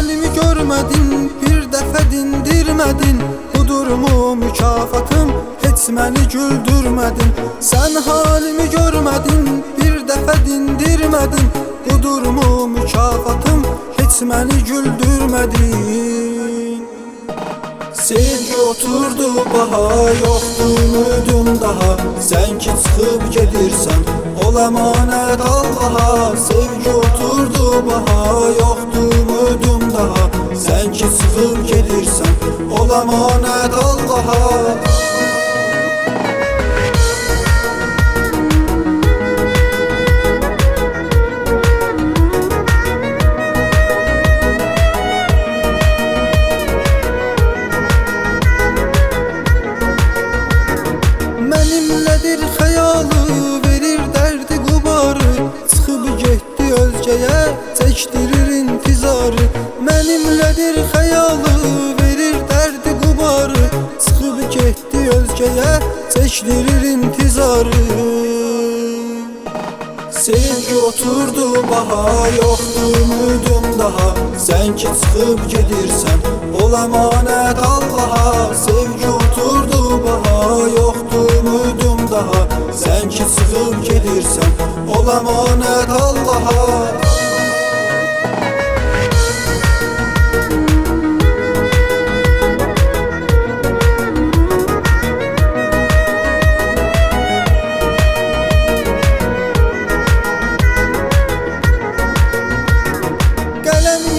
halimi görmedin, bir defa dindirmedin. Bu durumu mükafatım, hiç məni güldürmedin. Sen halimi görmedin, bir defa dindirmedin. Bu durumu mükafatım, hiç məni güldürmedin. Sevgi oturdu baha, yoxdur ümidim daha. Sen ki çıxıb gedirsən, ol əmanət Allaha. Sevgi oturdu baha, yoxdur ümidim daha. Sen ki çıxıb gedirsən, ol əmanət Allaha. Mənimlədir xəyalı, verir dərdi qubarı. Çıxıb getdi özgəyə, çəkdirir intizarı. Mənimlədir xəyalı, verir dərdi qubarı. Çıxıb getdi özgəyə, çəkdirir intizarı. Sevgi oturdu baha, yoxdur ümidim daha. Sen ki çıxıb gedirsən, ol əmanət Allaha. Sevgi oturdu baha, yoxdur ümidim daha. Sen ki çıxıb gedirsən, ol əmanət Allaha.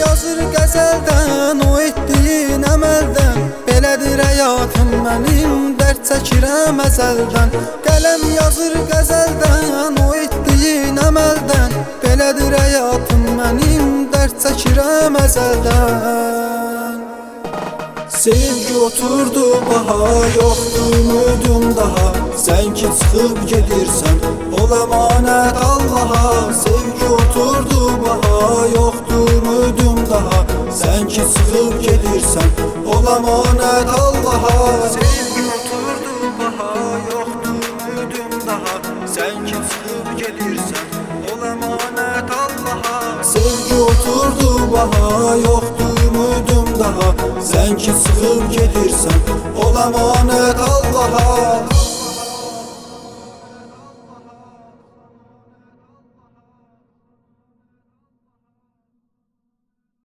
Yazır qəzəldən, o etdiyin əməldən. Belədir həyatım mənim, dərd çəkirəm əzəldən. Qələm yazır qəzəldən, o etdiyin əməldən. Belədir həyatım mənim, dərd çəkirəm əzəldən. Sevgi oturdu baha, yoxdur ümidim daha. Sen ki çıxıb gedirsən, ol əmanət Allaha. Sevgi oturdu baha, yoxdur ümidim daha. Sen ki çıxıb gedirsən, ol əmanət Allaha. Sevgi oturdu baha, yoxdur ümidim daha. Sen ki çıxıb gedirsən, ol əmanət Allaha. Sevgi oturdu baha, yoxdur ümidim daha. Sen ki çıxıb gedirsən, ol əmanət Allaha.